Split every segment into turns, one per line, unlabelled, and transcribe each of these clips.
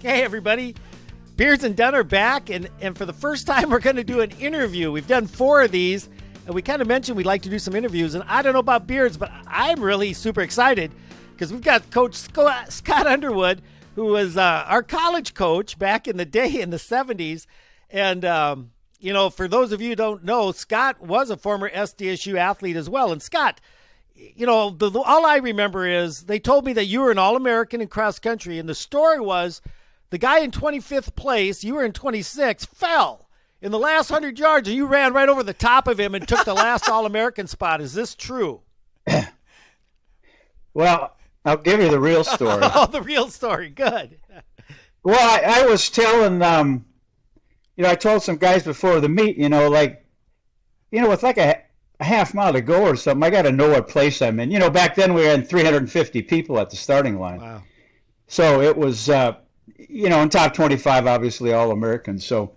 Hey, everybody. Beards and Dunn are back, and for the first time, we're going to do an interview. We've done 4 of these, and we kind of mentioned we'd like to do some interviews, and I don't know about Beards, but I'm really super excited because we've got Coach Scott Underwood, who was our college coach back in the day in the 70s, and, for those of you who don't know, Scott was a former SDSU athlete as well, and Scott, all I remember is they told me that you were an All-American in cross country, and the story was the guy in 25th place, you were in 26th, fell in the last 100 yards, and you ran right over the top of him and took the last All-American spot. Is this true?
Well, I'll give you the real story.
Oh, the real story. Good.
Well, I was telling, I told some guys before the meet, with like a half mile to go or something, I got to know what place I'm in. Back then we had 350 people at the starting line.
Wow.
So it was, in top 25, obviously All-Americans. So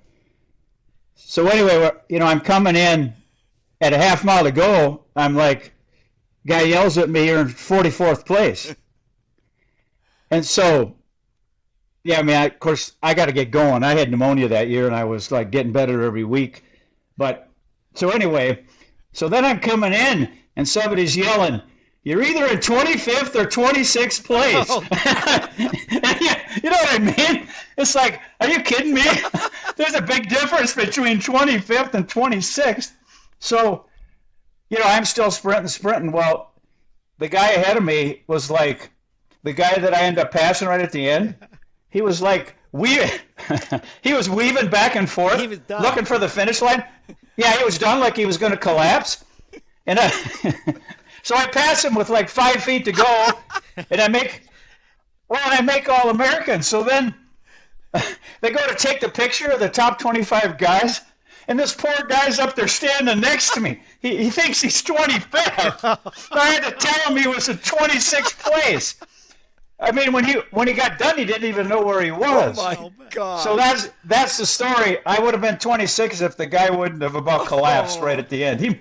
anyway, I'm coming in at a half mile to go. I'm like, guy yells at me, you're in 44th place. And so, of course, I got to get going. I had pneumonia that year, and I was like getting better every week. But so anyway, so then I'm coming in, and somebody's yelling, you're either in 25th or 26th place.
Oh.
You know what I mean? It's like, are you kidding me? There's a big difference between 25th and 26th. So, I'm still sprinting. Well, the guy ahead of me was like, the guy that I ended up passing right at the end, he was like, he was weaving back and forth, looking for the finish line. Yeah, he was done, like he was going to collapse. And so I pass him with like 5 feet to go, and I make All-American. So then they go to take the picture of the top 25 guys, and this poor guy's up there standing next to me. He thinks he's 25th. I had to tell him he was in 26th place. I mean, when he got done, he didn't even know where he was.
Oh my God!
So that's the story. I would have been 26 if the guy wouldn't have about collapsed right at the end. He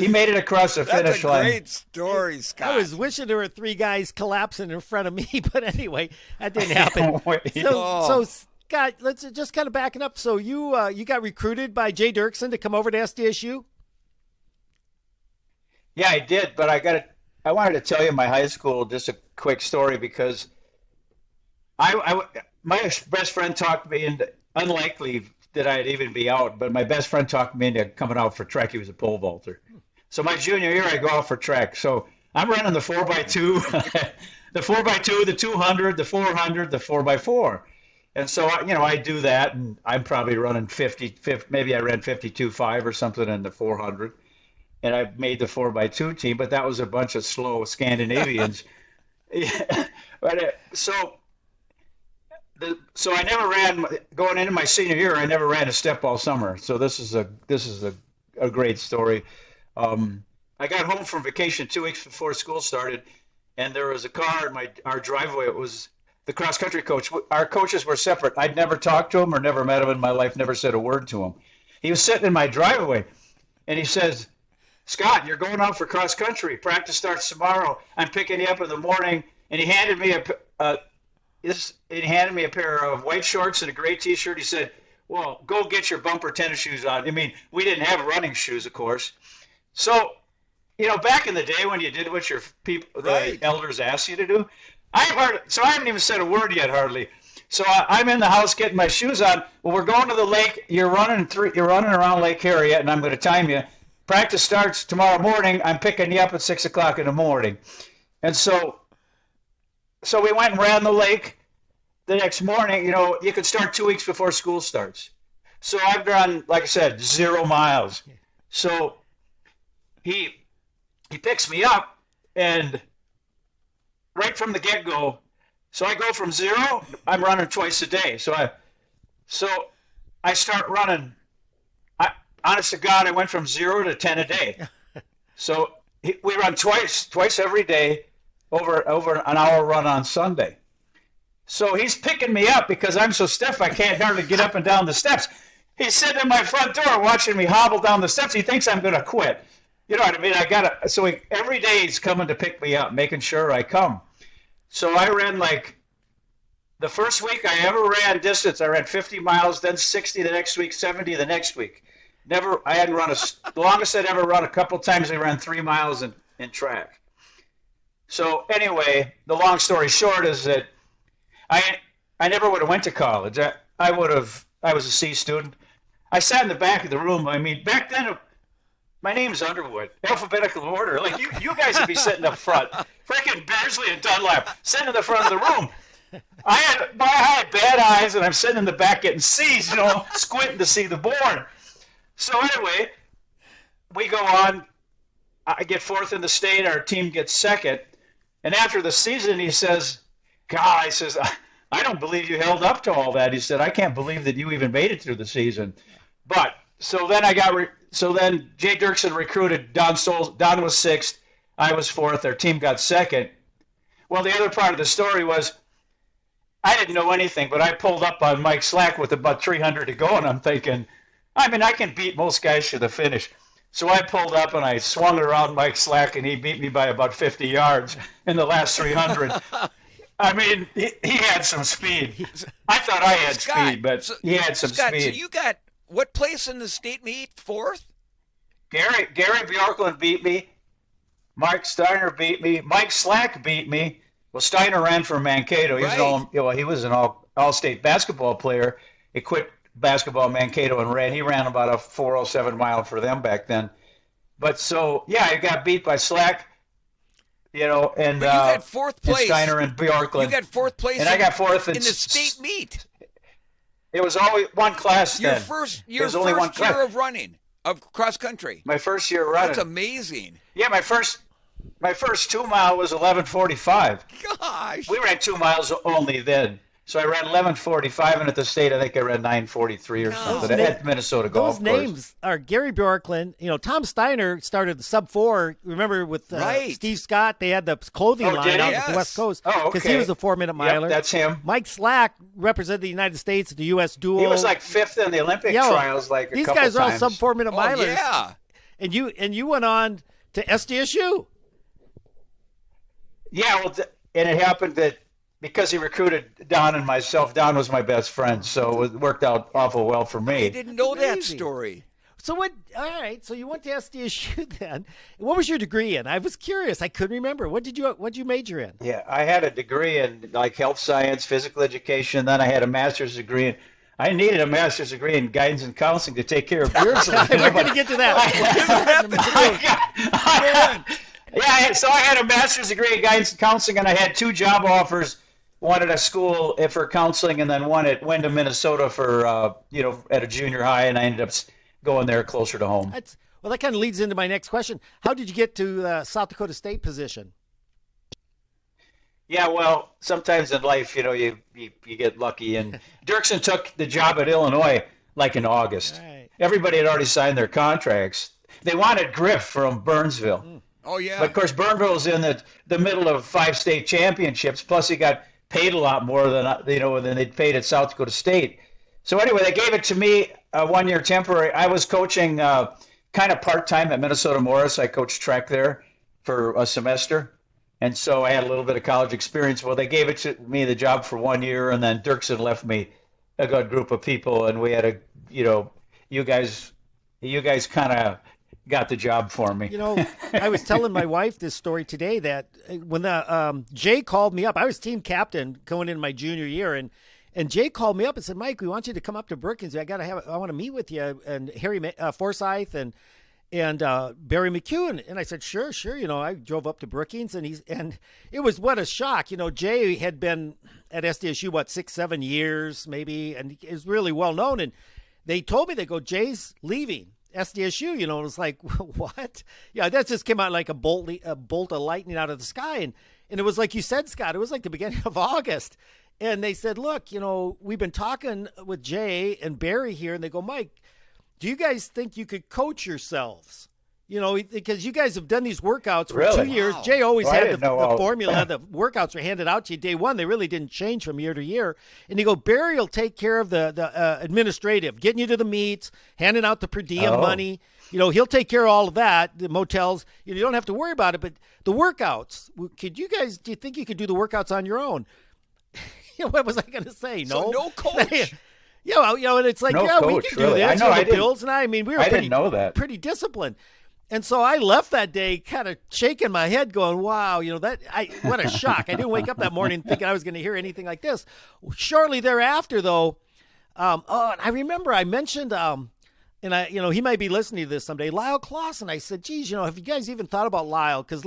made it across the finish line.
That's a great story, Scott.
I was wishing there were 3 guys collapsing in front of me, but anyway, that didn't happen. So Scott, let's just kind of backing up. So you got recruited by Jay Dirksen to come over to SDSU?
Yeah, I did, but I wanted to tell you my high school, just a quick story, because my best friend talked me into, unlikely that I'd even be out, but my best friend talked me into coming out for track. He was a pole vaulter. So my junior year, I go out for track. So I'm running the 4x2, the 4x2, the 200, the 400, the 4x4. And so, I do that, and I'm probably running 50, maybe I ran 52.5 or something in the 400. And I made the 4x2 team, but that was a bunch of slow Scandinavians. So I never ran, going into my senior year, I never ran a step all summer. So this is a great story. I got home from vacation 2 weeks before school started, and there was a car in our driveway. It was the cross country coach. Our coaches were separate. I'd never talked to him or never met him in my life, never said a word to him. He was sitting in my driveway, and he says, Scott, you're going out for cross country. Practice starts tomorrow. I'm picking you up in the morning. And he handed me a pair of white shorts and a gray T-shirt. He said, well, go get your bumper tennis shoes on. I mean, we didn't have running shoes, of course. So, back in the day when you did what your the elders asked you to do, I haven't even said a word yet, hardly. So I'm in the house getting my shoes on. Well, we're going to the lake. You're running around Lake Harriet, and I'm going to time you. Practice starts tomorrow morning. I'm picking you up at 6 o'clock in the morning. And so we went and ran the lake the next morning. You could start 2 weeks before school starts. So I've run, like I said, 0 miles. So he picks me up, and right from the get-go, so I go from 0, I'm running twice a day. So I start running. Honest to God, I went from 0 to 10 a day. So we run twice every day, over an hour run on Sunday. So he's picking me up because I'm so stiff I can't hardly get up and down the steps. He's sitting in my front door watching me hobble down the steps. He thinks I'm going to quit. You know what I mean? Every day he's coming to pick me up, making sure I come. So I ran like The first week I ever ran distance, I ran 50 miles, then 60 the next week, 70 the next week. I hadn't run the longest I'd ever run. A couple times I ran 3 miles in track. So anyway, the long story short is that I never would have went to college. I was a C student. I sat in the back of the room. I mean, back then, my name's Underwood, alphabetical order. Like you guys would be sitting up front. Freaking Beardsley and Dunlap sitting in the front of the room. I had bad eyes, and I'm sitting in the back getting C's, squinting to see the board. So anyway, we go on. I get fourth in the state. Our team gets second. And after the season, he says, God, he says, I don't believe you held up to all that. He said, I can't believe that you even made it through the season. But so then then Jay Dirksen recruited Don Souls. Don was sixth. I was fourth. Our team got second. Well, the other part of the story was I didn't know anything, but I pulled up on Mike Slack with about 300 to go, and I'm thinking, I can beat most guys to the finish. So I pulled up and I swung it around Mike Slack, and he beat me by about 50 yards in the last 300. He had some speed. I thought I had speed, but he had some speed.
So you got what place in the state meet? Fourth?
Gary Bjorklund beat me. Mark Steiner beat me. Mike Slack beat me. Well, Steiner ran for Mankato. He was an all-state basketball player. He quit basketball in Mankato and ran. He ran about a 4:07 mile for them back then. But so, yeah, I got beat by Slack, and
but you got fourth place.
Steiner and Bjorklund.
You got fourth place,
and I got fourth
in the state meet.
It was always one class
Your
then.
first
year
of running, of cross country.
My first year running.
That's amazing.
Yeah, my first 2 mile was 11:45.
Gosh.
We ran 2 miles only then. So I ran 11:45, and at the state, I think I ran 9:43 or something. At Minnesota Golf
Course. Those names are Gary Bjorklund. Tom Steiner started the sub-4. Remember with Steve Scott, they had the clothing line out at the West Coast because he was a 4-minute miler.
Yep, that's him.
Mike Slack represented the United States at the U.S. duel.
He was like fifth in the Olympic trials,
these guys are all sub 4-minute milers.
Yeah,
and you went on to SDSU.
Yeah, well, and it happened that because he recruited Don and myself, Don was my best friend, so it worked out awful well for me.
I didn't know that story.
So all right, so you went to SDSU then. What was your degree in? I was curious. I couldn't remember. What'd you major in?
Yeah, I had a degree in health science, physical education, then I had a master's degree in I needed a master's degree in guidance and counseling to take care of Beardsley.
We're going to get to that.
So I had a master's degree in guidance and counseling, and I had 2 job offers. One at a school for counseling, and then one at Wyndham, Minnesota for at a junior high, and I ended up going there closer to home.
That kind of leads into my next question. How did you get to the South Dakota State position?
Yeah, well, sometimes in life, you get lucky, and Dirksen took the job at Illinois like in August. Right. Everybody had already signed their contracts. They wanted Griff from Burnsville.
Oh yeah.
But of course, Burnsville's in the middle of 5 state championships. Plus, he got paid a lot more than they'd paid at South Dakota State. So anyway, they gave it to me 1 year temporary. I was coaching kind of part-time at Minnesota Morris. I coached track there for a semester. And so I had a little bit of college experience. Well, they gave it to me, the job, for 1 year, and then Dirksen left me a good group of people, and we had you guys kind of got the job for me.
I was telling my wife this story today that when Jay called me up, I was team captain going into my junior year, and Jay called me up and said, "Mike, we want you to come up to Brookings. I want to meet with you." And Harry Forsyth and Barry McEwen. And I said, sure. I drove up to Brookings, and it was what a shock. Jay had been at SDSU 6-7 years maybe, and is really well known. And they told me, Jay's leaving SDSU, it was like, what? Yeah, that just came out like a bolt of lightning out of the sky. And it was like you said, Scott, it was like the beginning of August. And they said, look, we've been talking with Jay and Barry here, and they go, Mike, do you guys think you could coach yourselves? Because you guys have done these workouts for 2 years. Wow. Jay always had the formula. The workouts were handed out to you day one. They really didn't change from year to year. And you go, Barry will take care of the administrative, getting you to the meets, handing out the per diem money. He'll take care of all of that, the motels. You don't have to worry about it. But the workouts, do you think you could do the workouts on your own? What was I going to say? No,
So no coach.
And it's like,
No
we
coach,
can do
really.
this.
I know, I
the
didn't-
Bills and I mean, we were
I
pretty,
didn't know that.
pretty disciplined. And so I left that day kind of shaking my head going, wow, what a shock. I didn't wake up that morning thinking I was going to hear anything like this. Shortly thereafter, though, and I remember I mentioned, and he might be listening to this someday, Lyle Clausen. I said, geez, have you guys even thought about Lyle? Because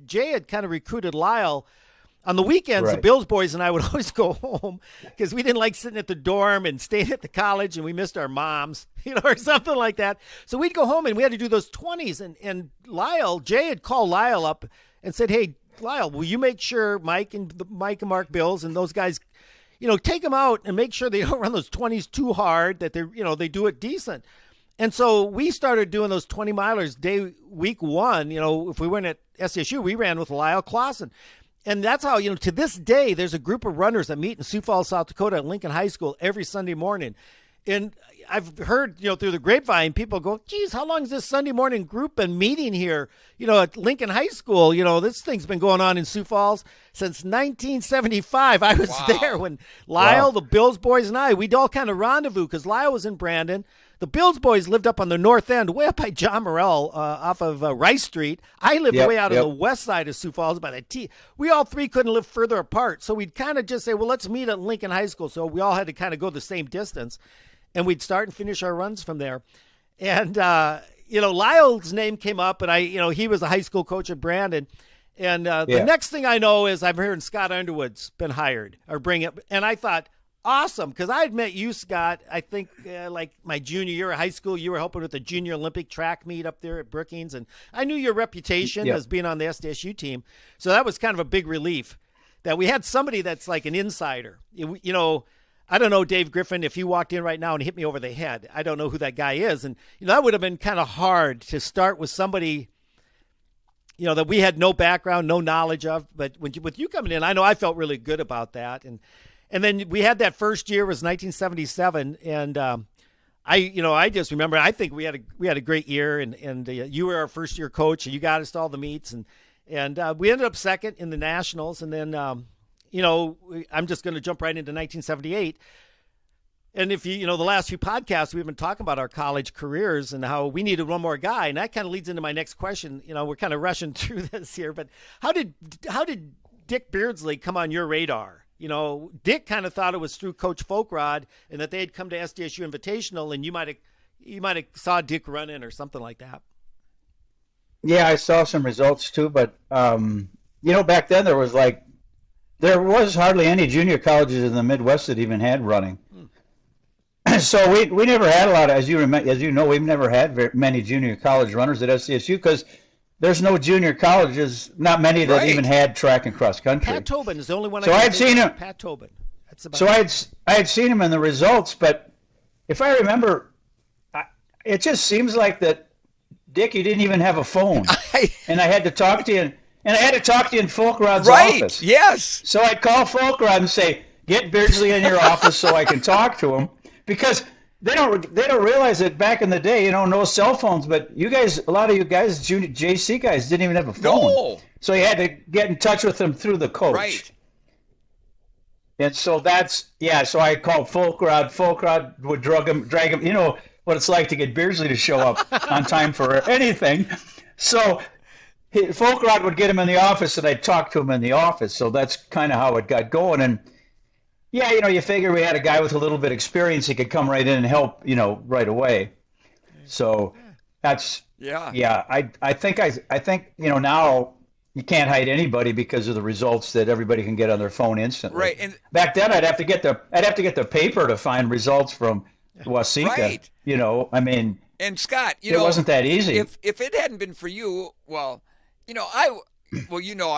Jay had kind of recruited Lyle. On the weekends, the
Right.
Bills boys and I would always go home because we didn't like sitting at the dorm and staying at the college, and we missed our moms, or something like that. So we'd go home and we had to do those 20s. And Jay had called Lyle up and said, hey, Lyle, will you make sure Mike and Mark Bills and those guys, take them out and make sure they don't run those 20s too hard, that they do it decent. And so we started doing those 20 milers week one. If we went at SDSU, we ran with Lyle Clausen. And that's how, to this day, there's a group of runners that meet in Sioux Falls, South Dakota at Lincoln High School every Sunday morning. And I've heard, through the grapevine, people go, geez, how long has this Sunday morning group been meeting here, at Lincoln High School? This thing's been going on in Sioux Falls since 1975. I was there when Lyle, the Bills boys, and we'd all kind of rendezvous because Lyle was in Brandon. The Bills boys lived up on the north end, way up by John Morrell, off of Rice Street. I lived way out on the west side of Sioux Falls by the T. We all three couldn't live further apart, so we'd kind of just say, well, let's meet at Lincoln High School. So we all had to kind of go the same distance, and we'd start and finish our runs from there. And Lyle's name came up, and he was a high school coach at Brandon. And the next thing I know is I'm hearing Scott Underwood's been hired or bring up, and I thought, awesome, because I had met you, Scott, I think like my junior year of high school. You were helping with the junior Olympic track meet up there at Brookings, and I knew your reputation as being on the SDSU team. So that was kind of a big relief that we had somebody that's like an insider. I don't know, Dave Griffin, if you walked in right now and hit me over the head, I don't know who that guy is. And that would have been kind of hard to start with somebody that we had no background, no knowledge of. But with you coming in, I know I felt really good about that. And then we had that first year was 1977, and I just remember I think we had a great year, and you were our first year coach, and you got us to all the meets, and we ended up second in the nationals, and then I'm just going to jump right into 1978. And if the last few podcasts we've been talking about our college careers and how we needed one more guy, and that kind of leads into my next question. We're kind of rushing through this here, but how did Dick Beardsley come on your radar? Dick kind of thought it was through Coach Folkrod and that they had come to SDSU Invitational, and you might have saw Dick run in or something like that.
Yeah, I saw some results too, but back then there was hardly any junior colleges in the Midwest that even had running. So we never had a lot of, as you know, we've never had very many junior college runners at SDSU because there's no junior colleges, not many that even had track and cross country.
Pat Tobin is the only one.
So I had seen him.
Pat Tobin. That's about
so I had seen him in the results, but if I remember, it just seems like that Dick, you didn't even have a phone, and I had to talk to you. And I had to talk to you in Folkrod's office.
Yes.
So I'd call Folkrod and say, "Get Beardsley in your office so I can talk to him," because they don't realize that back in the day, no cell phones. But a lot of you guys, junior JC guys, didn't even have a phone.
No.
So you had to get in touch with them through the coach.
Right.
And so So I called Folkrod. Folkrod would drag him. You know what it's like to get Beardsley to show up on time for anything. So Folkrod would get him in the office, and I'd talk to him in the office. So that's kind of how it got going. And yeah, you figure we had a guy with a little bit of experience. He could come right in and help, right away. So that's I think now you can't hide anybody because of the results that everybody can get on their phone instantly.
Right. And
back then, I'd have to get the paper to find resulls from Waseca.
Right.
And
Scott,
it wasn't that easy.
If it hadn't been for you, I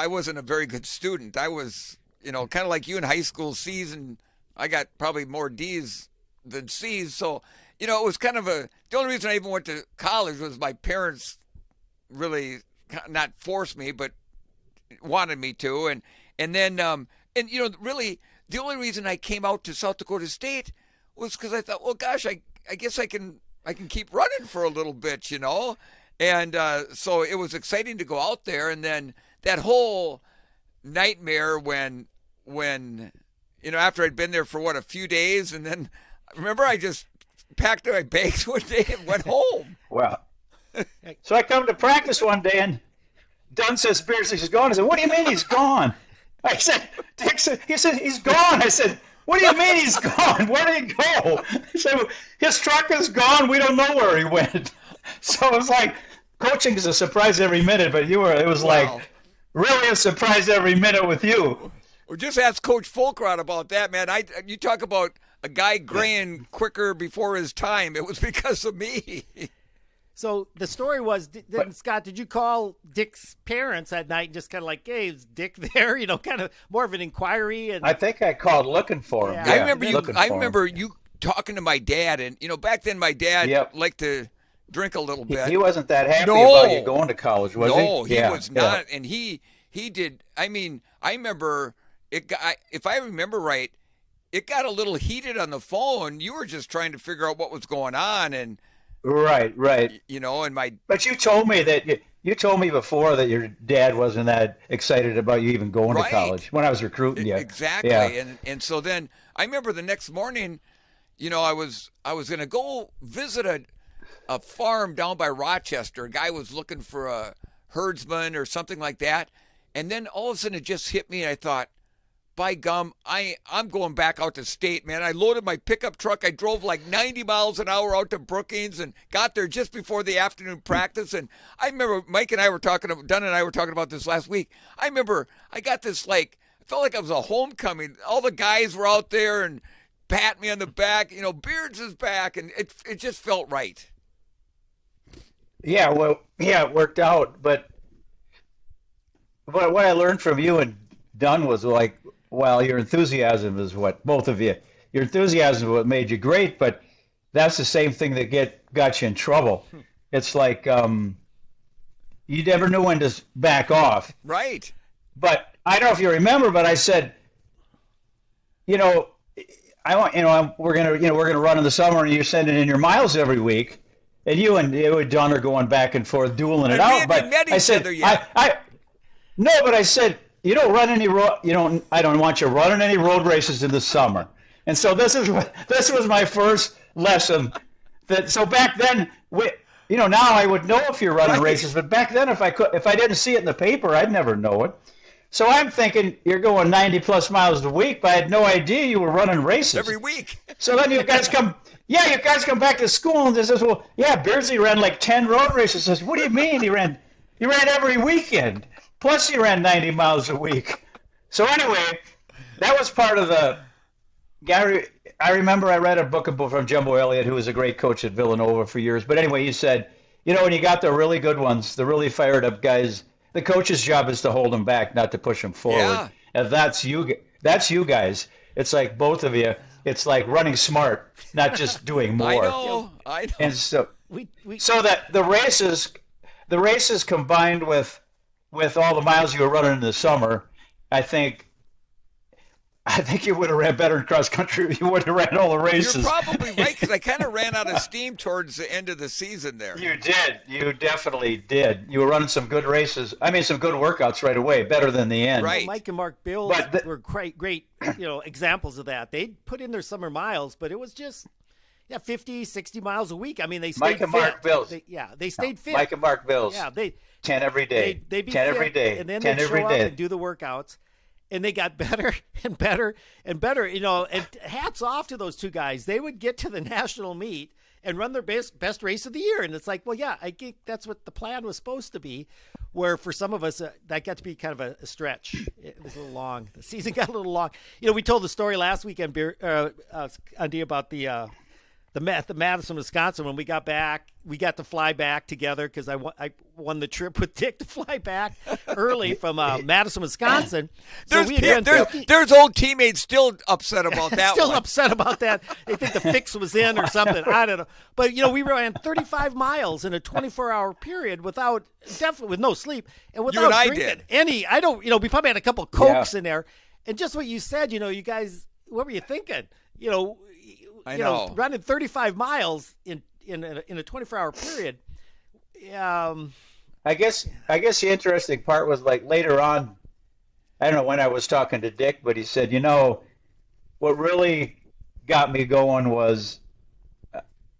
wasn't a very good student. I was, kind of like you in high school, C's, and I got probably more D's than C's. So, it was kind of the only reason I even went to college was my parents really not forced me, but wanted me to. And then, really the only reason I came out to South Dakota State was because I thought, well, gosh, I guess I can keep running for a little bit, And so it was exciting to go out there. And then that whole nightmare when after I'd been there for a few days, and then remember I just packed my bags one day and went home.
Well, so I come to practice one day, and Dunn says, Beardsley, he's gone. I said, what do you mean he's gone? I said, Dick said, he said, he's gone. I said, what do you mean he's gone? Where did he go? He said, his truck is gone. We don't know where he went. So it was like, coaching is a surprise every minute, but it was like really a surprise every minute with you.
Well, just ask Coach Folkrot about that, man. You talk about a guy graying quicker before his time. It was because of me.
So the story was, Scott, did you call Dick's parents that night and just kind of like, hey, is Dick there? Kind of more of an inquiry. And
I think I called looking for him.
Yeah.
I remember you talking to my dad, and back then my dad liked to drink a little bit.
He wasn't that happy about you going to college, was he?
No, he was not, and he did. I mean, I remember it got, if I remember right, it got a little heated on the phone. You were just trying to figure out what was going on, and
right.
And
but you told me that you told me before that your dad wasn't that excited about you even going to college when I was recruiting you.
Exactly, and so then I remember the next morning, I was going to go visit a farm down by Rochester. A guy was looking for a herdsman or something like that, and then all of a sudden it just hit me, and I thought, by gum, I'm going back out to state, man. I loaded my pickup truck. I drove like 90 miles an hour out to Brookings and got there just before the afternoon practice. And I remember Dunn and I were talking about this last week. I remember I got this I felt like I was a homecoming. All the guys were out there and pat me on the back. Beards is back, and it just felt right.
Yeah, well, it worked out. But what I learned from you and Dunn was like, well, your enthusiasm is what both of you. Your enthusiasm is what made you great, but that's the same thing that got you in trouble. It's like you never knew when to back off.
Right.
But I don't know if you remember, but I said, we're gonna run in the summer, and you're sending in your miles every week, and you and Dunn are going back and forth, dueling it out. But I said, but I said, you don't run any I don't want you running any road races in the summer. And so this was my first lesson. So back then, now I would know if you're running races, but back then if I didn't see it in the paper, I'd never know it. So I'm thinking you're going 90 plus miles a week, but I had no idea you were running races
every week.
So then you guys come back to school and they says, well, yeah, Beardsley ran like 10 road races. I says, what do you mean he ran every weekend? Plus he ran 90 miles a week. So anyway, that was part of the Gary. I remember I read a book from Jumbo Elliott, who was a great coach at Villanova for years. But anyway, he said, when you got the really good ones, the really fired up guys, the coach's job is to hold them back, not to push them forward.
Yeah.
And that's you guys. It's like both of you. It's like running smart, not just doing more.
I know.
And so that the races combined with all the miles you were running in the summer, I think you would have ran better in cross country if you would have ran all the races.
You're probably right, because I kind of ran out of steam towards the end of the season there.
You did. You definitely did. You were running some good races. I mean, some good workouts right away, better than the end.
Right.
Mike and Mark Bills were great examples of that. They put in their summer miles, but it was just 50, 60 miles a week. I mean, they stayed
Mike and
fit.
Mark Bills.
They stayed fit.
Mike and Mark Bills.
Yeah, they
10 every day.
They'd be
10
fit,
every day.
and then
10
they'd
every
show
day.
up and do the workouts, and they got better and better and better. And hats off to those two guys. They would get to the national meet and run their best race of the year, and it's like, well, yeah, I think that's what the plan was supposed to be. Where for some of us, that got to be kind of a stretch. It was a little long. The season got a little long. We told the story last weekend, Andy, about the Madison, Wisconsin. When we got back, we got to fly back together because I won the trip with Dick to fly back early from Madison, Wisconsin. So
there's old teammates still upset about that.
Still upset about that. They think the fix was in or something. I don't know. But we ran 35 miles in a 24-hour period with no sleep and without drinking any. I don't. We probably had a couple of Cokes in there, and just what you said. You guys, what were you thinking?
I know.
Running 35 miles in a 24-hour period.
I guess the interesting part was like later on. I don't know when I was talking to Dick, but he said, what really got me going was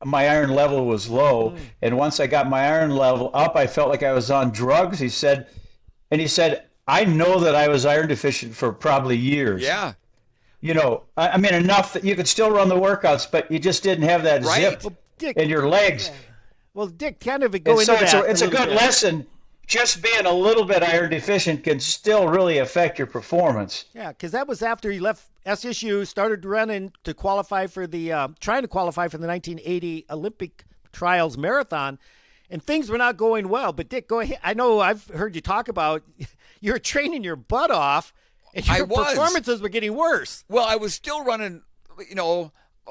my iron level was low, and once I got my iron level up, I felt like I was on drugs. He said, I know that I was iron deficient for probably years.
Yeah.
I mean, enough that you could still run the workouts, but you just didn't have that
Right.
zip
Well, Dick,
in your legs.
yeah. Well, Dick, kind of
And
go
so
into that.
it's a
little
good
bit.
lesson. Just being a little bit iron deficient can still really affect your performance.
Yeah, because that was after he left SSU, started running to qualify for trying to qualify for the 1980 Olympic Trials Marathon, and things were not going well. But Dick, go ahead. I know I've heard you talk about you're training your butt off, and
I
your
was.
performances were getting worse.
Well, I was still running,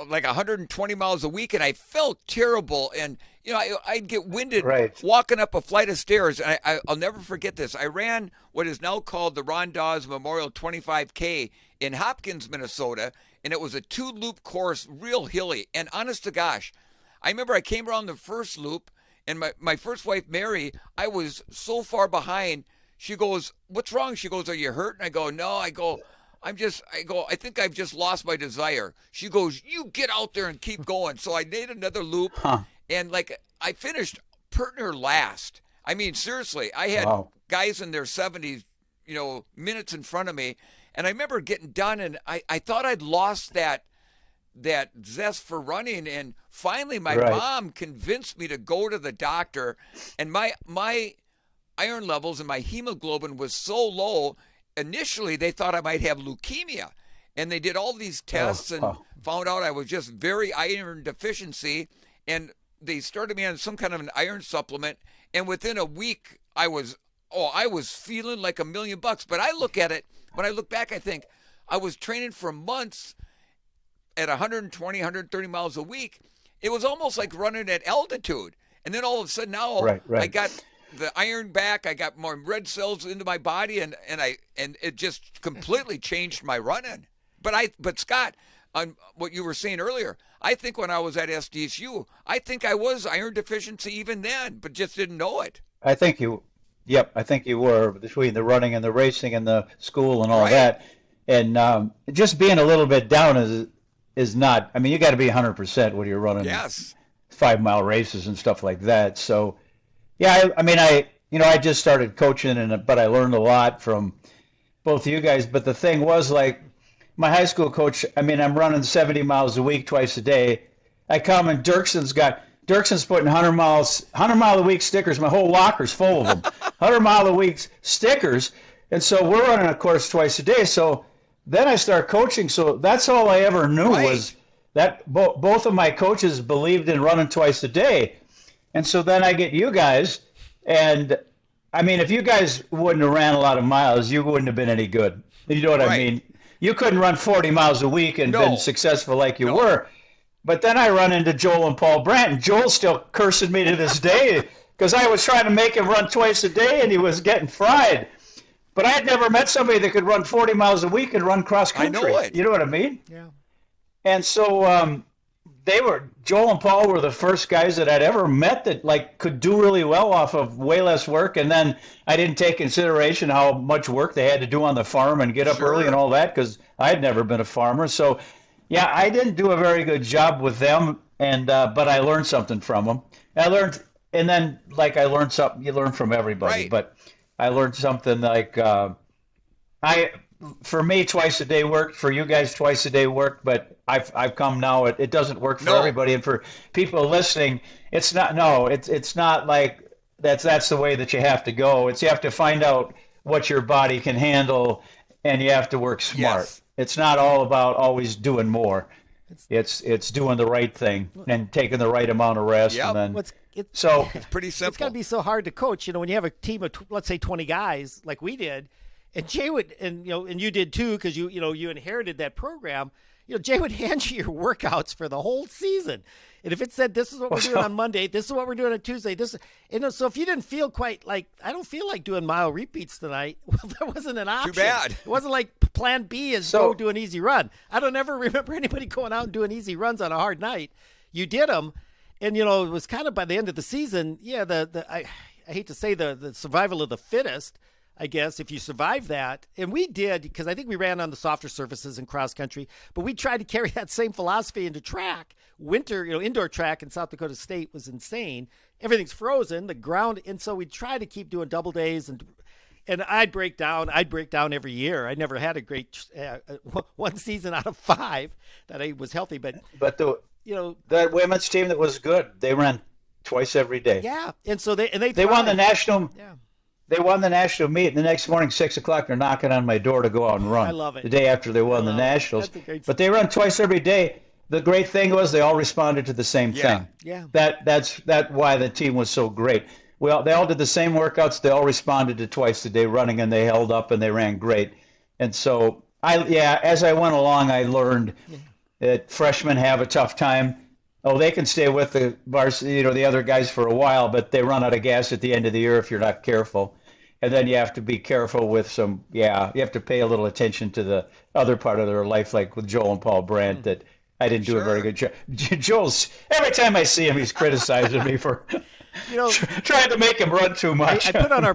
like 120 miles a week, and I felt terrible. And, I'd get winded
Right.
walking up a flight of stairs. And I'll never forget this. I ran what is now called the Ron Dawes Memorial 25K in Hopkins, Minnesota, and it was a 2-loop course, real hilly. And honest to gosh, I remember I came around the first loop, and my first wife, Mary, I was so far behind. She goes, "What's wrong?" She goes, "Are you hurt?" And I go, "No." I go, I think I've just lost my desire. She goes, "You get out there and keep going." So I made another loop, and I finished pert near last. I mean, seriously, I had guys in their 70s, minutes in front of me, and I remember getting done, and I thought I'd lost that zest for running, and finally my mom convinced me to go to the doctor, and my iron levels and my hemoglobin was so low. Initially, they thought I might have leukemia, and they did all these tests and found out I was just very iron deficiency, and they started me on some kind of an iron supplement, and within a week, I was feeling like $1,000,000. But I look at it, when I look back, I think I was training for months at 120, 130 miles a week. It was almost like running at altitude. And then all of a sudden now I got the iron back. I got more red cells into my body, and it just completely changed my running. But Scott, on what you were saying earlier, I think when I was at SDSU, I think I was iron deficiency even then, but just didn't know it.
I think you were, between the running and the racing and the school and all that. And just being a little bit down is not, I mean, you got to be 100% when you're running 5-mile races and stuff like that. So, yeah, I just started coaching, but I learned a lot from both of you guys. But the thing was, like, my high school coach, I'm running 70 miles a week, twice a day. I come and Dirkson's putting 100 mile a week stickers. My whole locker's full of them. 100-mile a week stickers. And so we're running a course twice a day. So then I start coaching. So that's all I ever knew was that both of my coaches believed in running twice a day. And so then I get you guys. And if you guys wouldn't have ran a lot of miles, you wouldn't have been any good. You know what I mean? You couldn't run 40 miles a week and been successful like you were. But then I run into Joel and Paul Brandt, and Joel's still cursing me to this day because I was trying to make him run twice a day, and he was getting fried. But I had never met somebody that could run 40 miles a week and run cross country.
I know it.
You know what I mean?
Yeah.
And so Joel and Paul were the first guys that I'd ever met that could do really well off of way less work. And then I didn't take consideration how much work they had to do on the farm and get up early and all that because I'd never been a farmer. So, yeah, I didn't do a very good job with them, but I learned something from them. I learned something. You learn from everybody, but I learned something for me, twice a day worked. For you guys, twice a day worked. But I've come now. It doesn't work for everybody, and for people listening, it's not. No, it's not like that's the way that you have to go. You have to find out what your body can handle, and you have to work smart.
Yes.
It's not all about always doing more. It's doing the right thing and taking the right amount of rest.
Yep.
And then,
it's
pretty simple.
It's got to be so hard to coach. When you have a team of let's say 20 guys like we did, and Jay would, and you did too, because you inherited that program. Jay would hand you your workouts for the whole season, and if it said this is what we're doing on Monday, this is what we're doing on Tuesday, so if you didn't feel quite like I don't feel like doing mile repeats tonight, well, that wasn't an option.
Too bad.
It wasn't like Plan B is go do an easy run. I don't ever remember anybody going out and doing easy runs on a hard night. You did them, and it was kind of by the end of the season. Yeah, I hate to say the survival of the fittest. I guess, if you survive that. And we did, because I think we ran on the softer surfaces in cross country, but we tried to carry that same philosophy into track. Winter, indoor track in South Dakota State was insane. Everything's frozen, the ground, and so we try to keep doing double days, and I'd break down every year. I never had a great one season out of 5 that I was healthy, but
the women's team that was good, they ran twice every day.
Yeah, and so they
won the national.
Yeah.
They won the national meet, and the next morning, 6 o'clock, they're knocking on my door to go out and run.
I love it.
The day after they won the nationals. But they run twice every day. The great thing was they all responded to the same thing.
Yeah.
That's why the team was so great. Well, they all did the same workouts. They all responded to twice a day running, and they held up and they ran great. And so as I went along, I learned that freshmen have a tough time. Oh, they can stay with the varsity, the other guys for a while, but they run out of gas at the end of the year if you're not careful. And then you have to be careful with you have to pay a little attention to the other part of their life, like with Joel and Paul Brandt, that I didn't do a very good job. Joel's, every time I see him, he's criticizing me for trying to make him run too much.
I put on our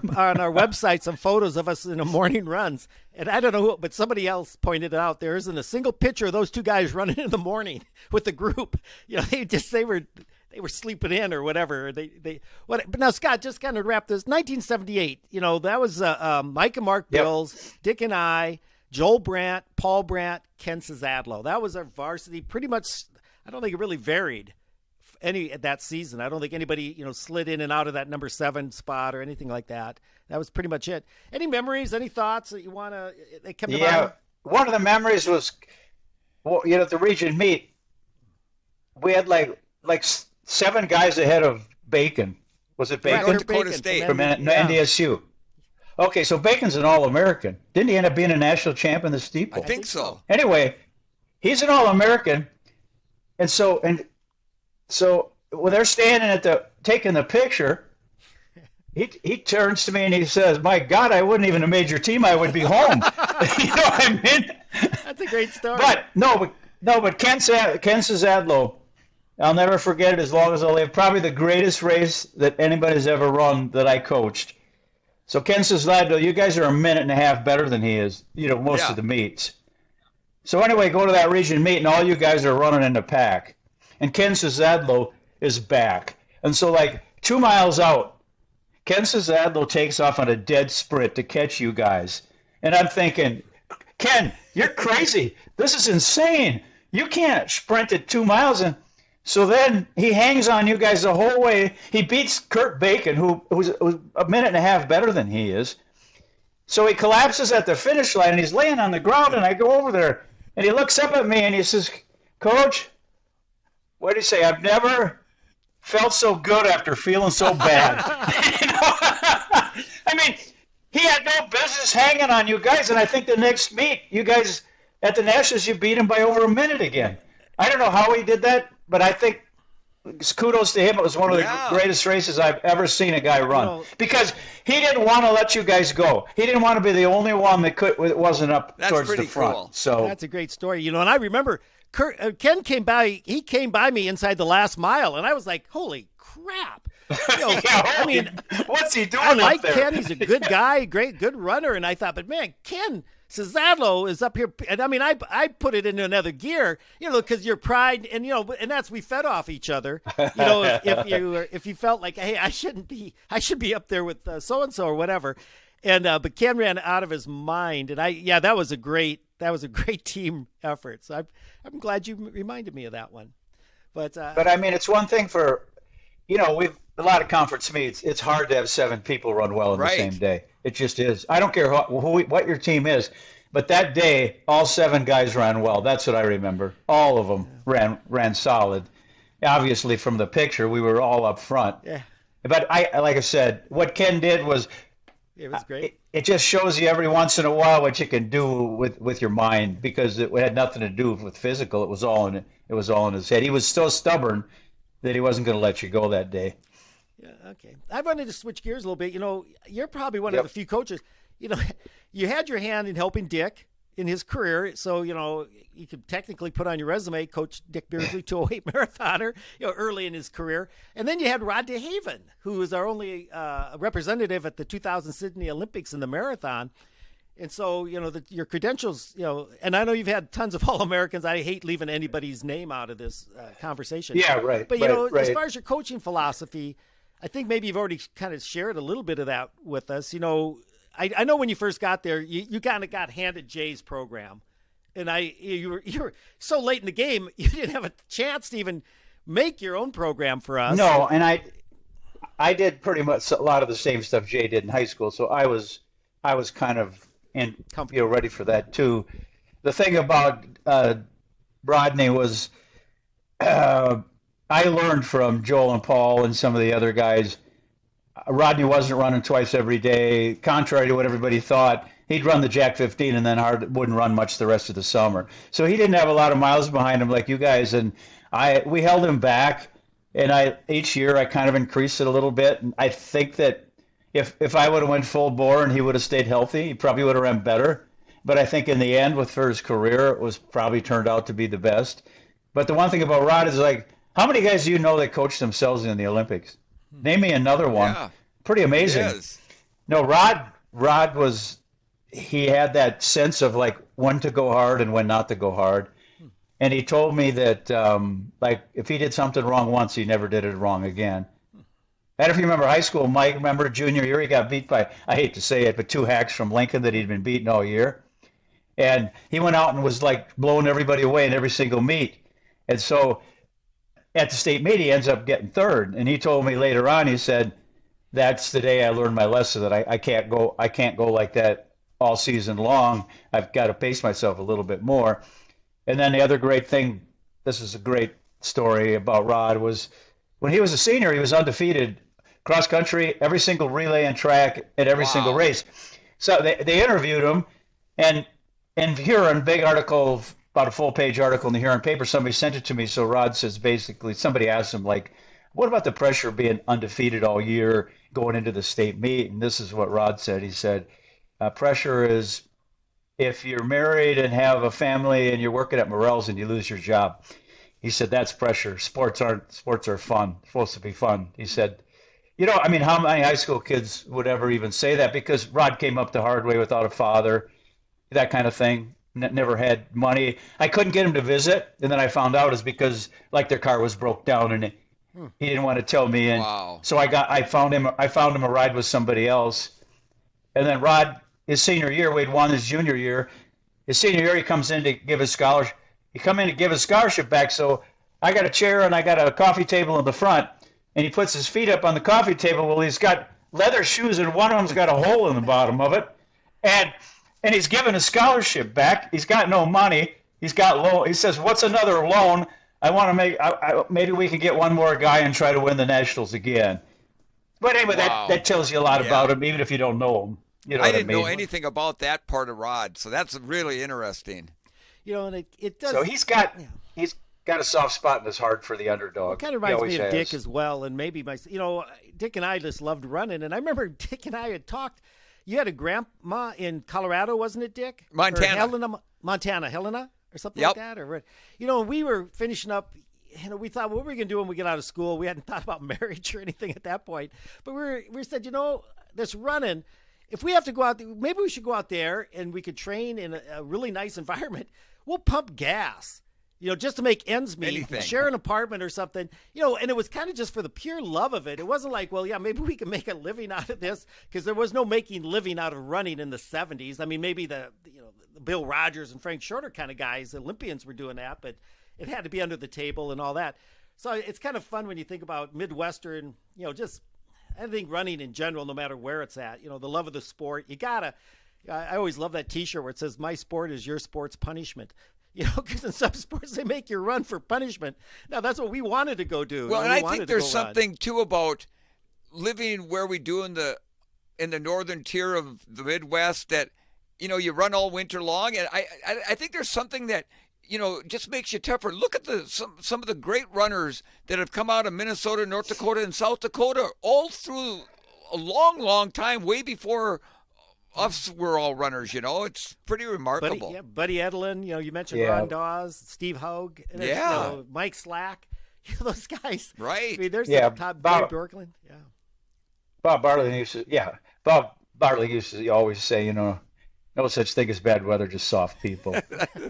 website some photos of us in the morning runs, and I don't know who, but somebody else pointed out there isn't a single picture of those two guys running in the morning with the group. They were sleeping in or whatever. But now, Scott, just kind of wrap this. 1978. That was Mike and Mark Bills, Dick and I, Joel Brandt, Paul Brandt, Ken Cizadlo. That was our varsity. Pretty much, I don't think it really varied that season. I don't think anybody slid in and out of that number 7 spot or anything like that. That was pretty much it. Any memories? Any thoughts that you want to? They come to mind?
Yeah, one of the memories was, at the region meet, we had like 7 guys ahead of Bacon. Was it Bacon?
North Dakota State.
From NDSU. Okay, so Bacon's an All-American. Didn't he end up being a national champ in the steeple?
I think so.
Anyway, he's an All-American, and so when they're standing taking the picture, he turns to me and he says, "My God, I wouldn't even have made your team. I would be home." You know what I mean?
That's a great story.
But Ken Cizadlo, I'll never forget it as long as I live. Probably the greatest race that anybody's ever run that I coached. So Ken Cizadlo, you guys are a minute and a half better than he is, most of the meets. So anyway, go to that region meet, and all you guys are running in the pack. And Ken Cizadlo is back. And so 2 miles out, Ken Cizadlo takes off on a dead sprint to catch you guys. And I'm thinking, Ken, you're crazy. This is insane. You can't sprint at 2 miles. And so then he hangs on you guys the whole way. He beats Kurt Bacon, who's a minute and a half better than he is. So he collapses at the finish line, and he's laying on the ground, and I go over there, and he looks up at me, and he says, "Coach, what did he say? I've never felt so good after feeling so bad." I mean, he had no business hanging on you guys, and I think the next meet, you guys at the Nationals, you beat him by over a minute again. I don't know how he did that, but I think kudos to him. It was one of the greatest races I've ever seen a guy run because he didn't want to let you guys go. He didn't want to be the only one that wasn't up towards the front.
Cool.
So
that's a great story. And I remember Ken came by. He came by me inside the last mile, and I was like, "Holy crap!" I mean,
what's he doing?
I like
up there?
Ken. He's a good guy, good runner, and I thought, but man, Ken Cizadlo is up here, and I mean, I put it into another gear, because your pride, and and that's, we fed off each other. If you felt like, hey, I should be up there with so and so or whatever, and but Ken ran out of his mind, and that was a great team effort. So I'm glad you reminded me of that one. But
I mean, it's one thing for, we've a lot of conference meets. It's hard to have 7 people run well in the same day. It just is. I don't care what your team is, but that day, all 7 guys ran well. That's what I remember. All of them ran solid. Obviously, from the picture, we were all up front. Yeah. But like I said, what Ken did was,
it was great.
It just shows you every once in a while what you can do with your mind, because it had nothing to do with physical. It was all in his head. He was so stubborn that he wasn't going to let you go that day.
Yeah, okay. I wanted to switch gears a little bit. You're probably one of the few coaches. You had your hand in helping Dick in his career. So, you could technically put on your resume, Coach Dick Beardsley, 208 marathoner, early in his career. And then you had Rod DeHaven, who was our only representative at the 2000 Sydney Olympics in the marathon. And so, your credentials, and I know you've had tons of All-Americans. I hate leaving anybody's name out of this conversation.
Yeah, right.
But,
right.
as far as your coaching philosophy, I think maybe you've already kind of shared a little bit of that with us. I know when you first got there, you kind of got handed Jay's program. And you were so late in the game, you didn't have a chance to even make your own program for us.
No, and I did pretty much a lot of the same stuff Jay did in high school. So I was kind of ready for that too. The thing about Rodney was I learned from Joel and Paul and some of the other guys. Rodney wasn't running twice every day, contrary to what everybody thought. He'd run the Jack 15 and then wouldn't run much the rest of the summer. So he didn't have a lot of miles behind him like you guys. And we held him back. And each year I kind of increased it a little bit. And I think that if I would have went full bore and he would have stayed healthy, he probably would have run better. But I think in the end, for his career, it was probably turned out to be the best. But the one thing about Rod is how many guys do you know that coach themselves in the Olympics? Name me another one.
Yeah.
Pretty amazing.
Yes.
No, Rod he had that sense of when to go hard and when not to go hard. And he told me that if he did something wrong once, he never did it wrong again. And if you remember high school, Mike, remember junior year, he got beat by, I hate to say it, but 2 hacks from Lincoln that he'd been beaten all year. And he went out and was blowing everybody away in every single meet. And so at the state meet, he ends up getting third. And he told me later on, he said, that's the day I learned my lesson that I can't go like that all season long. I've got to pace myself a little bit more. And then the other great thing, this is a great story about Rod, was when he was a senior, he was undefeated cross country, every single relay and track at every single race. So they interviewed him, and in Huron, big article, about a full-page article in the Huron paper, somebody sent it to me. So Rod says basically, somebody asked him what about the pressure of being undefeated all year going into the state meet? And this is what Rod said. He said, pressure is if you're married and have a family and you're working at Morel's and you lose your job. He said, that's pressure. Sports are fun. It's supposed to be fun. He said, how many high school kids would ever even say that? Because Rod came up the hard way without a father, that kind of thing. Never had money. I couldn't get him to visit. And then I found out is because their car was broke down and he didn't want to tell me. And so I found him a ride with somebody else. And then Rod, his senior year, we'd won his junior year. His senior year, he comes in to give his scholarship. He come in to give his scholarship back. So I got a chair and I got a coffee table in the front. And he puts his feet up on the coffee table. Well, he's got leather shoes and one of them's got a hole in the bottom of it. And he's giving his scholarship back. He's got no money. He's got loan. He says, what's another loan? I want to make maybe we can get one more guy and try to win the Nationals again. But anyway, that tells you a lot about him, even if you don't know him.
I didn't know anything about that part of Rod, so that's really interesting.
And it does.
So he's got a soft spot in his heart for the underdog.
It kind of reminds me of Dick as well, and maybe Dick and I just loved running. And I remember Dick and I had talked. You had a grandma in Colorado, wasn't it, Dick?
Montana.
Helena, or something like that. Or we were finishing up. We thought, what were we going to do when we get out of school? We hadn't thought about marriage or anything at that point. But we said, this running, if we have to go out, maybe we should go out there and we could train in a really nice environment. We'll pump gas, just to make ends meet, share an apartment or something, and it was kind of just for the pure love of it. It wasn't like, well, yeah, maybe we can make a living out of this, because there was no making living out of running in the 70s. I mean, maybe the Bill Rogers and Frank Shorter kind of guys, Olympians, were doing that, but it had to be under the table and all that. So it's kind of fun when you think about Midwestern, just I think running in general, no matter where it's at, the love of the sport. I always love that T-shirt where it says, my sport is your sport's punishment. Because in some sports they make you run for punishment. Now, that's what we wanted to go do.
Well, and I think there's something, too, about living where we do in the northern tier of the Midwest that, you run all winter long. And I think there's something that, just makes you tougher. Look at some of the great runners that have come out of Minnesota, North Dakota, and South Dakota all through a long, long time, way before us were all runners. It's pretty remarkable.
Buddy Edelin. You mentioned
Yeah.
Ron Dawes, Steve Hogue, and
Yeah.
Mike Slack. Those guys.
Right.
I mean, there's
Yeah,
the top.
Bob-
Barry Bjorklund. Yeah.
Bob Bartley used to always say, no such thing as bad weather, just soft people.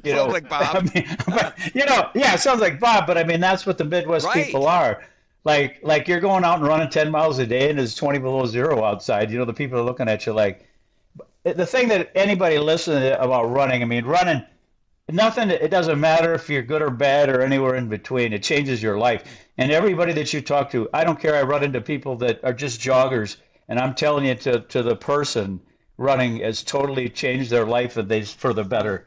Sounds like Bob.
I mean, yeah, it sounds like Bob, but I mean, that's what the Midwest
Right.
people are. Like you're going out and running 10 miles a day and it's 20 below zero outside. The people are looking at you like, the thing that anybody listening about running, I mean, running, nothing, it doesn't matter if you're good or bad or anywhere in between. It changes your life. And everybody that you talk to, I don't care, I run into people that are just joggers, and I'm telling you, to the person, running has totally changed their life and for the better.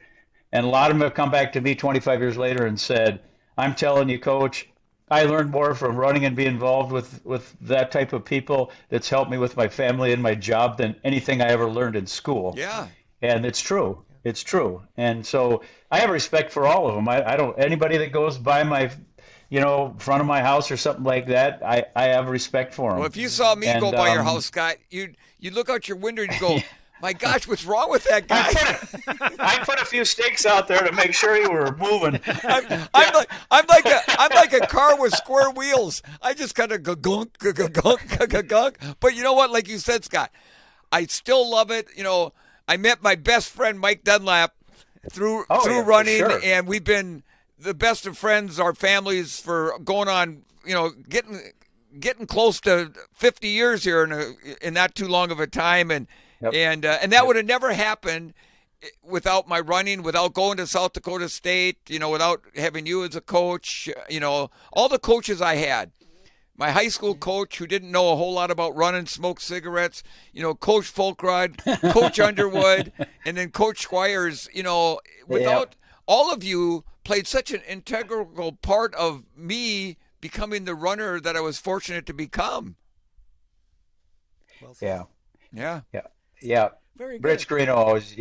And a lot of them have come back to me 25 years later and said, I'm telling you, Coach, I learned more from running and being involved with that type of people that's helped me with my family and my job than anything I ever learned in school.
Yeah.
And it's true. It's true. And so I have respect for all of them. I don't, anybody that goes by my, front of my house or something like that, I have respect for them.
Well, if you saw me go by your house, Scott, you'd look out your window and you go, my gosh, what's wrong with that guy?
I put a few stakes out there to make sure you were moving.
I'm like a car with square wheels. I just kind of go gunk, gunk, gunk. But you know what? Like you said, Scott, I still love it. I met my best friend Mike Dunlap through running,
for sure.
and we've been the best of friends. Our families for going on, getting close to 50 years here in not too long of a time, and that would have never happened without my running, without going to South Dakota State, without having you as a coach, all the coaches I had. My high school coach, who didn't know a whole lot about running, smoked cigarettes, Coach Folkrod, Coach Underwood, and then Coach Squires, without all of you played such an integral part of me becoming the runner that I was fortunate to become.
Well said.
Yeah.
Very good.
Rich Green always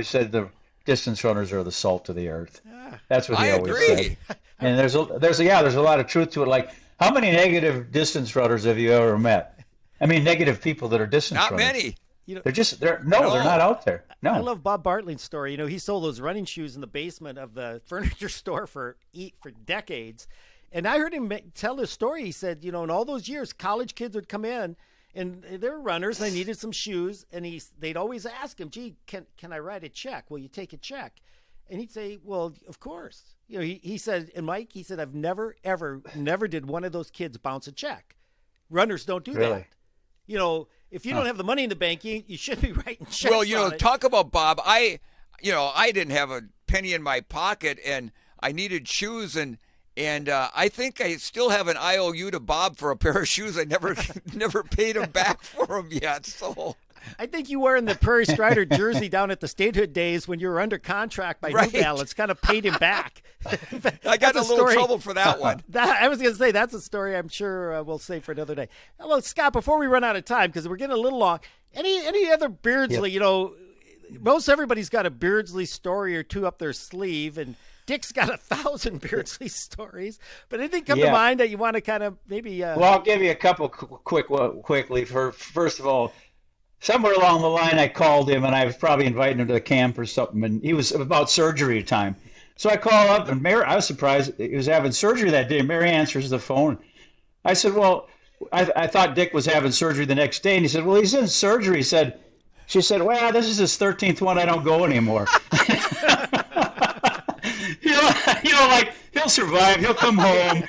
said the distance runners are the salt of the earth.
Yeah.
That's what he
I
always
agree.
said. And there's a lot of truth to it. Like, how many negative distance runners have you ever met? I mean, negative people that are distance
Not
runners.
many.
They're not out there. No.
I love Bob Bartley's story. He sold those running shoes in the basement of the furniture store for decades. And I heard him tell this story. He said, in all those years, college kids would come in and they were runners and they needed some shoes. And they'd always ask him, gee, can I write a check? Will you take a check? And he'd say, well, of course. He said, and Mike, he said, I've never did one of those kids bounce a check. Runners don't do
Really?
that. If you don't have the money in the bank, you shouldn't be writing checks.
Well, talk about Bob. I didn't have a penny in my pocket, and I needed shoes, and I think I still have an IOU to Bob for a pair of shoes. I never paid him back for them yet. So
I think you were in the Prairie Strider jersey down at the statehood days when you were under contract by
Right.
New Balance. Kind of paid him back.
I got
That's
a little
story.
trouble for that one.
I was going to say that's a story I'm sure we'll save for another day. Well, Scott, before we run out of time, because we're getting a little long, any other Beardsley? Most everybody's got a Beardsley story or two up their sleeve, and Dick's got 1,000 Beardsley stories. But anything come to mind that you want to kind of maybe?
Well, I'll give you a couple quickly. First of all, somewhere along the line, I called him, and I was probably inviting him to the camp or something, and he was about surgery time. So I call up, and I was surprised he was having surgery that day. Mary answers the phone. I said, well, I thought Dick was having surgery the next day, and he said, well, he's in surgery. She said, well, this is his 13th one. I don't go anymore. Like, he'll survive. He'll come home.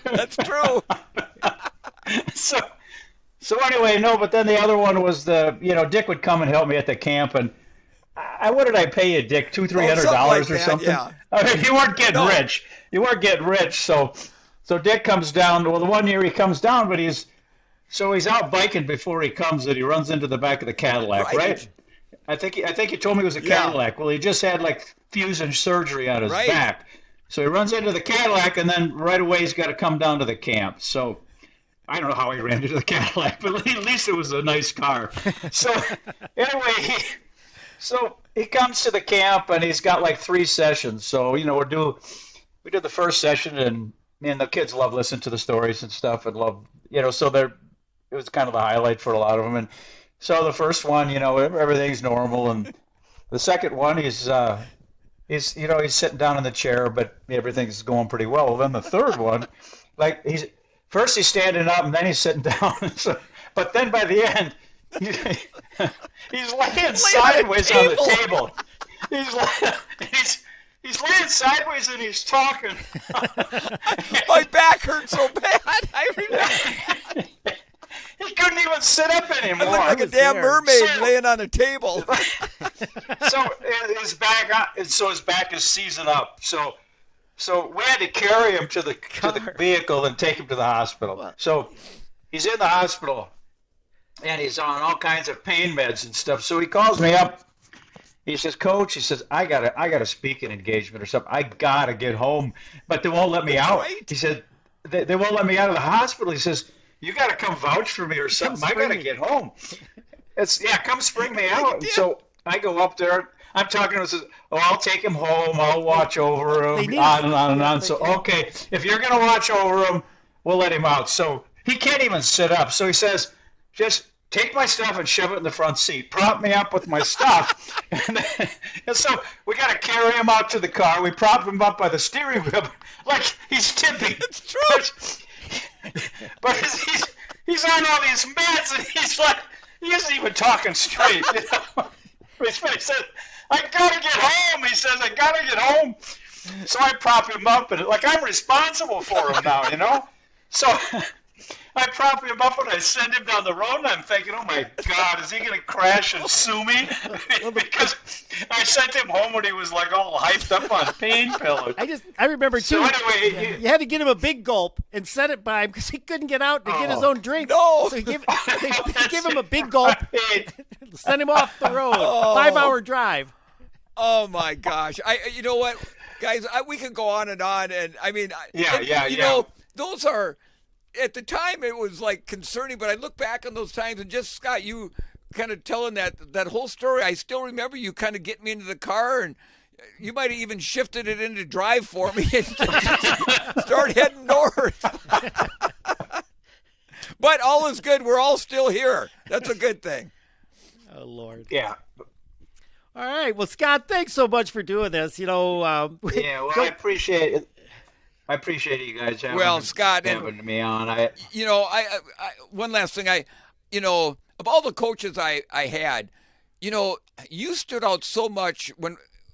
That's true.
So anyway, no, but then the other one was Dick would come and help me at the camp, and what did I pay you, Dick? $200-300 or something?
Yeah.
I mean, you weren't getting rich. You weren't getting rich. So Dick comes down. Well, the one year he comes down, but he's out biking before he comes, and he runs into the back of the Cadillac, right? I think he told me it was a Cadillac. Well, he just had like fusion surgery on his back. So he runs into the Cadillac, and then right away he's got to come down to the camp. So I don't know how he ran into the Cadillac, but at least it was a nice car. So anyway, he comes to the camp, and he's got like 3 sessions. So we did the first session, and the kids love listening to the stories and stuff, and love so it was kind of the highlight for a lot of them. And So the first one, everything's normal, and the second one, he's sitting down in the chair, but everything's going pretty well. Well, then the third one, like he's standing up and then he's sitting down. But then by the end, he's laying sideways on the table. He's laying sideways and he's talking.
My back hurts so bad. I remember.
He couldn't even sit up anymore.
I look like a damn mermaid laying on a table.
So his back is seizing up. So we had to carry him to the vehicle and take him to the hospital. So he's in the hospital and he's on all kinds of pain meds and stuff. So he calls me up. He says, "Coach," he says, I got a speaking engagement or something. I gotta get home, but they won't let me out. Right. He said, they won't let me out of the hospital. He says, "You got to come vouch for me or something. I got to get home." Come spring me out. So I go up there. I'm talking to him. Says, "Oh, I'll take him home. I'll watch over him." On and on and on. So, okay, if you're going to watch over him, we'll let him out. So he can't even sit up. So he says, "Just take my stuff and shove it in the front seat. Prop me up with my stuff." and so we got to carry him out to the car. We prop him up by the steering wheel like he's tipping.
It's true.
But he's on all these meds, and he isn't even talking straight. He said, "I gotta get home." He says, "I gotta get home." So I prop him up, and like I'm responsible for him now, So I prop him up and I send him down the road, and I'm thinking, "Oh my God, is he gonna crash and sue me?" Because I sent him home when he was like all hyped up on painkillers.
I remember too.
So anyway,
you had to get him a big gulp and set it by him because he couldn't get out to get his own drink.
No,
so they give him a big gulp, send him off the road. 5-hour drive.
Oh my gosh! You know what, guys? We can go on, and I mean, those are. At the time, it was like concerning, but I look back on those times, and just Scott, you kind of telling that whole story. I still remember you kind of getting me into the car, and you might have even shifted it into drive for me and start heading north. But all is good. We're all still here. That's a good thing.
Oh Lord.
Yeah.
All right. Well, Scott, thanks so much for doing this.
I appreciate it. I appreciate you guys having me on. I
one last thing. Of all the coaches I had, you stood out so much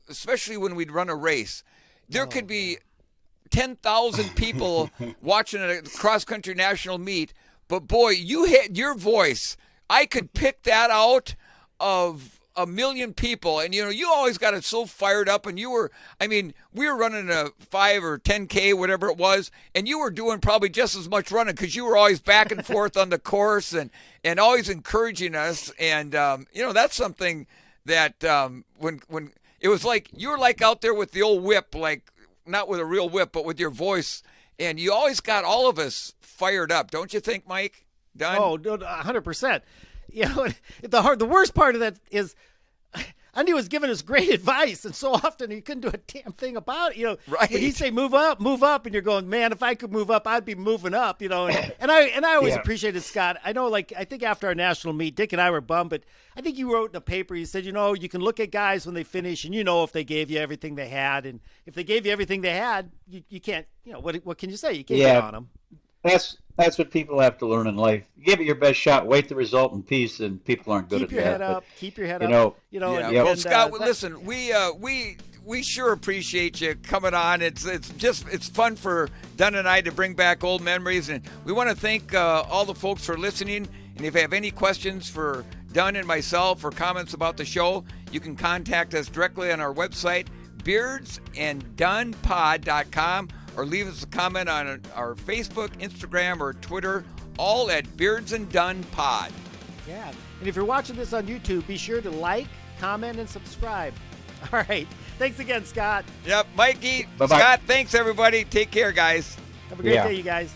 especially when we'd run a race. There could be 10,000 people watching a cross-country national meet, but boy, you had your voice. I could pick that out of a million people, and you always got it so fired up, and we were running a 5 or 10K, whatever it was, and you were doing probably just as much running because you were always back and forth on the course and always encouraging us, and that's something that when it was like you were like out there with the old whip, like not with a real whip, but with your voice, and you always got all of us fired up, don't you think, Mike? Dunn?
Oh, 100%. The worst part of that is Andy was giving us great advice, and so often he couldn't do a damn thing about it.
Right.
When he'd say move up, and you're going, man, if I could move up, I'd be moving up. And I always appreciated Scott. I know, I think after our national meet, Dick and I were bummed, but I think you wrote in a paper, you said, you can look at guys when they finish, and if they gave you everything they had, and if they gave you everything they had, you can't. What can you say? You can't get on them.
That's what people have to learn in life. Give it your best shot. Wait the result in peace, and people aren't good at that.
Keep your head up.
Well, Scott, listen, we sure appreciate you coming on. It's fun for Dunn and I to bring back old memories, and we want to thank all the folks for listening. And if you have any questions for Dunn and myself or comments about the show, you can contact us directly on our website, beardsanddunnpod.com. or leave us a comment on our Facebook, Instagram, or Twitter, all at Beards and Dunn Pod.
Yeah. And if you're watching this on YouTube, be sure to like, comment, and subscribe. All right. Thanks again, Scott.
Yep. Mikey,
Bye-bye.
Scott, thanks, everybody. Take care, guys.
Have a great day, you guys.